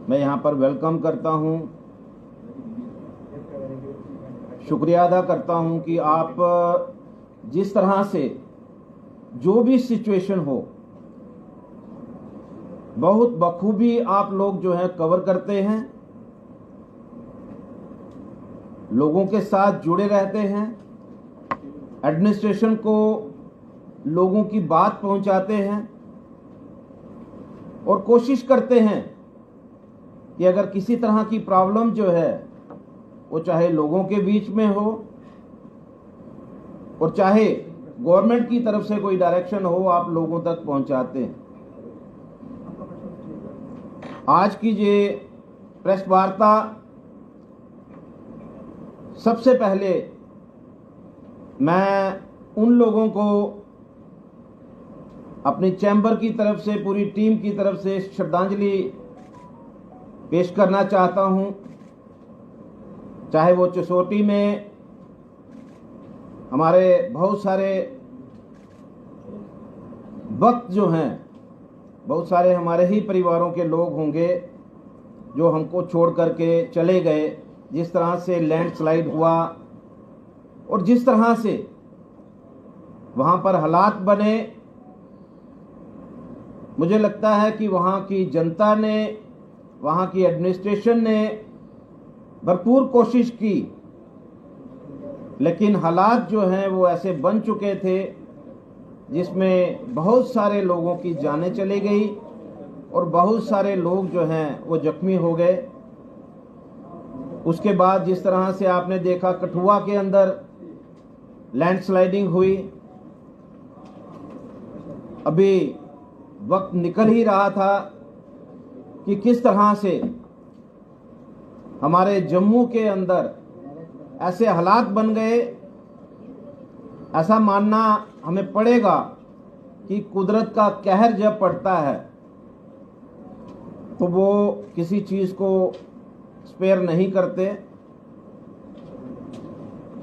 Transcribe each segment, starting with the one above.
मैं यहाँ पर वेलकम करता हूँ, शुक्रिया अदा करता हूँ कि आप जिस तरह से जो भी सिचुएशन हो बहुत बखूबी आप लोग जो है कवर करते हैं, लोगों के साथ जुड़े रहते हैं, एडमिनिस्ट्रेशन को लोगों की बात पहुंचाते हैं और कोशिश करते हैं कि अगर किसी तरह की प्रॉब्लम जो है वो चाहे लोगों के बीच में हो और चाहे गवर्नमेंट की तरफ से कोई डायरेक्शन हो, आप लोगों तक पहुंचाते हैं। आज की ये प्रेस वार्ता सबसे पहले मैं उन लोगों को अपनी चैम्बर की तरफ से, पूरी टीम की तरफ से श्रद्धांजलि पेश करना चाहता हूं, चाहे वो चसोटी में हमारे बहुत सारे वक्त जो हैं, बहुत सारे हमारे ही परिवारों के लोग होंगे जो हमको छोड़ करके चले गए, जिस तरह से लैंडस्लाइड हुआ और जिस तरह से वहाँ पर हालात बने, मुझे लगता है कि वहाँ की जनता ने, वहाँ की एडमिनिस्ट्रेशन ने भरपूर कोशिश की, लेकिन हालात जो हैं वो ऐसे बन चुके थे जिसमें बहुत सारे लोगों की जानें चली गई और बहुत सारे लोग जो हैं वो जख्मी हो गए। उसके बाद जिस तरह से आपने देखा कठुआ के अंदर लैंडस्लाइडिंग हुई, अभी वक्त निकल ही रहा था कि किस तरह से हमारे जम्मू के अंदर ऐसे हालात बन गए। ऐसा मानना हमें पड़ेगा कि कुदरत का कहर जब पड़ता है तो वो किसी चीज़ को स्पेयर नहीं करते।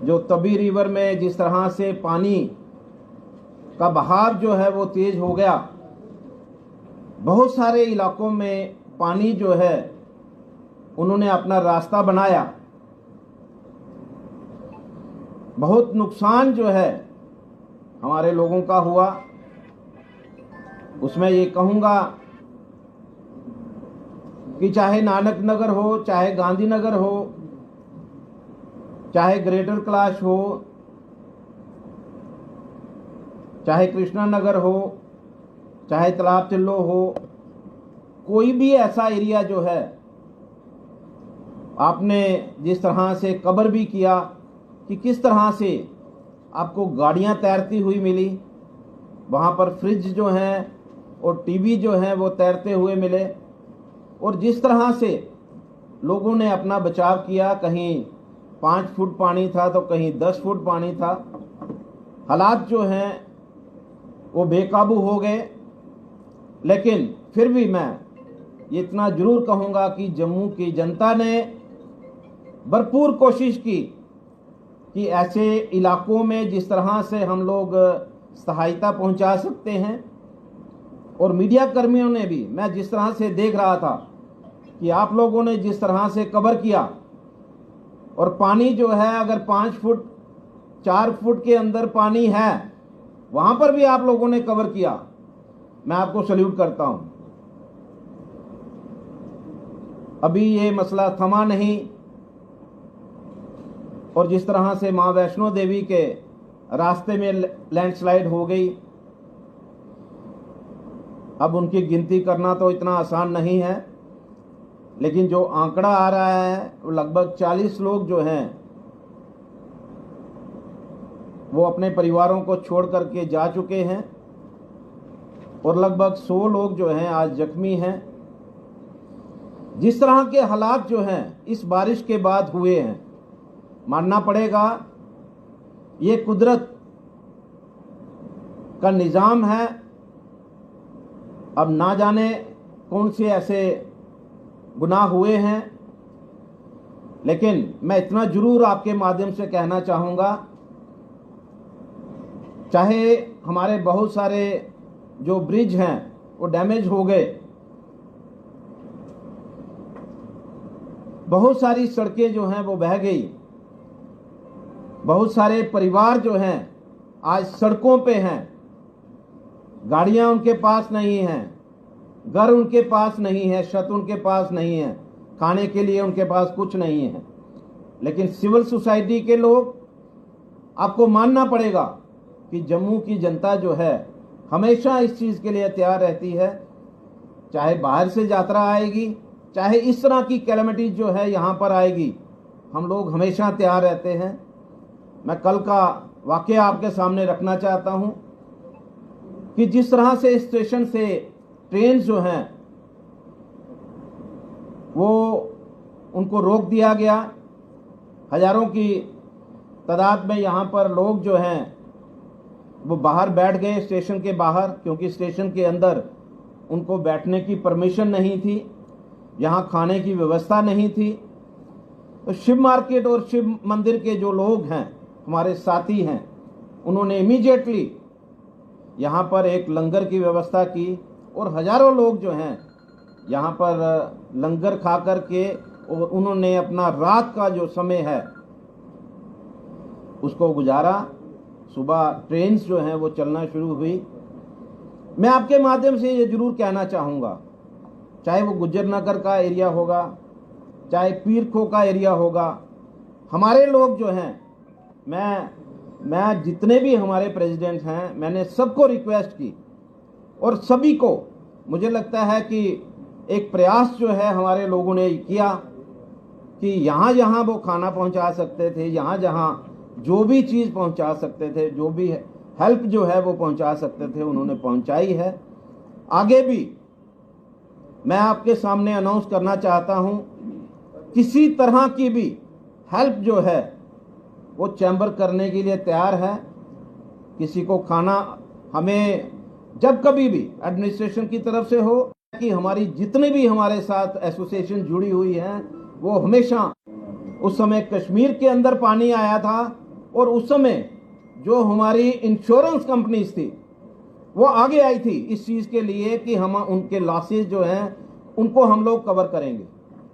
जो तबी रिवर में जिस तरह से पानी का बहाव जो है वो तेज हो गया, बहुत सारे इलाकों में पानी जो है उन्होंने अपना रास्ता बनाया, बहुत नुकसान जो है हमारे लोगों का हुआ। उसमें ये कहूँगा कि चाहे नानक नगर हो, चाहे गांधीनगर हो, चाहे ग्रेटर कैलाश हो, चाहे कृष्णा नगर हो, चाहे तालाब तिल्लो हो, कोई भी ऐसा एरिया जो है आपने जिस तरह से कवर भी किया कि किस तरह से आपको गाड़ियां तैरती हुई मिली, वहाँ पर फ्रिज जो हैं और टीवी जो हैं वो तैरते हुए मिले, और जिस तरह से लोगों ने अपना बचाव किया, कहीं 5 फुट पानी था तो कहीं 10 फुट पानी था। हालात जो हैं वो बेकाबू हो गए, लेकिन फिर भी मैं ये इतना ज़रूर कहूँगा कि जम्मू की जनता ने भरपूर कोशिश की कि ऐसे इलाकों में जिस तरह से हम लोग सहायता पहुंचा सकते हैं, और मीडिया कर्मियों ने भी, मैं जिस तरह से देख रहा था कि आप लोगों ने जिस तरह से कवर किया, और पानी जो है अगर 5 फुट 4 फुट के अंदर पानी है वहाँ पर भी आप लोगों ने कवर किया, मैं आपको सल्यूट करता हूँ। अभी ये मसला थमा नहीं, और जिस तरह से माँ वैष्णो देवी के रास्ते में लैंडस्लाइड हो गई, अब उनकी गिनती करना तो इतना आसान नहीं है, लेकिन जो आंकड़ा आ रहा है वो लगभग 40 लोग जो हैं वो अपने परिवारों को छोड़ करके जा चुके हैं, और लगभग 100 लोग जो हैं आज जख्मी हैं। जिस तरह के हालात जो हैं इस बारिश के बाद हुए हैं, मानना पड़ेगा ये कुदरत का निज़ाम है। अब ना जाने कौन से ऐसे गुनाह हुए हैं, लेकिन मैं इतना ज़रूर आपके माध्यम से कहना चाहूँगा, चाहे हमारे बहुत सारे जो ब्रिज हैं वो डैमेज हो गए, बहुत सारी सड़कें जो हैं वो बह गई, बहुत सारे परिवार जो हैं आज सड़कों पे हैं, गाड़ियां उनके पास नहीं हैं, घर उनके पास नहीं है, छत उनके पास नहीं है, खाने के लिए उनके पास कुछ नहीं है। लेकिन सिविल सोसाइटी के लोग, आपको मानना पड़ेगा कि जम्मू की जनता जो है हमेशा इस चीज़ के लिए तैयार रहती है, चाहे बाहर से यात्रा आएगी, चाहे इस तरह की कैलेमिटीज जो है यहाँ पर आएगी, हम लोग हमेशा तैयार रहते हैं। मैं कल का वाकया आपके सामने रखना चाहता हूँ कि जिस तरह से स्टेशन से ट्रेन जो हैं वो उनको रोक दिया गया, हजारों की तादाद में यहाँ पर लोग जो हैं वो बाहर बैठ गए स्टेशन के बाहर, क्योंकि स्टेशन के अंदर उनको बैठने की परमिशन नहीं थी, यहाँ खाने की व्यवस्था नहीं थी। तो शिव मार्केट और शिव मंदिर के जो लोग हैं, हमारे साथी हैं, उन्होंने इमीडिएटली यहाँ पर एक लंगर की व्यवस्था की और हजारों लोग जो हैं यहाँ पर लंगर खा कर के और उन्होंने अपना रात का जो समय है उसको गुजारा। सुबह ट्रेन जो हैं वो चलना शुरू हुई। मैं आपके माध्यम से ये जरूर कहना चाहूँगा, चाहे वो गुज्जर नगर का एरिया होगा, चाहे पीर खो का एरिया होगा, हमारे लोग जो हैं, मैं जितने भी हमारे प्रेसिडेंट हैं, मैंने सबको रिक्वेस्ट की और सभी को, मुझे लगता है कि एक प्रयास जो है हमारे लोगों ने किया कि यहाँ जहाँ वो खाना पहुँचा सकते थे, यहाँ जहाँ जो भी चीज़ पहुँचा सकते थे, जो भी हेल्प जो है वो पहुँचा सकते थे, उन्होंने पहुँचाई है। आगे भी मैं आपके सामने अनाउंस करना चाहता हूँ, किसी तरह की भी हेल्प जो है वो चैम्बर करने के लिए तैयार है। किसी को खाना हमें जब कभी भी एडमिनिस्ट्रेशन की तरफ से हो, कि हमारी जितने भी हमारे साथ एसोसिएशन जुड़ी हुई हैं, वो हमेशा, उस समय कश्मीर के अंदर पानी आया था और उस समय जो हमारी इंश्योरेंस कंपनीज थी वो आगे आई थी इस चीज़ के लिए कि हम उनके लॉसेज जो हैं उनको हम लोग कवर करेंगे।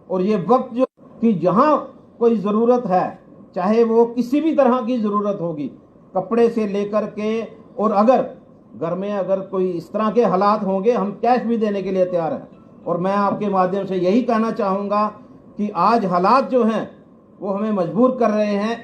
और ये वक्त जो कि जहाँ कोई ज़रूरत है, चाहे वो किसी भी तरह की ज़रूरत होगी, कपड़े से लेकर के, और अगर घर में अगर कोई इस तरह के हालात होंगे, हम कैश भी देने के लिए तैयार हैं। और मैं आपके माध्यम से यही कहना चाहूँगा कि आज हालात जो हैं वो हमें मजबूर कर रहे हैं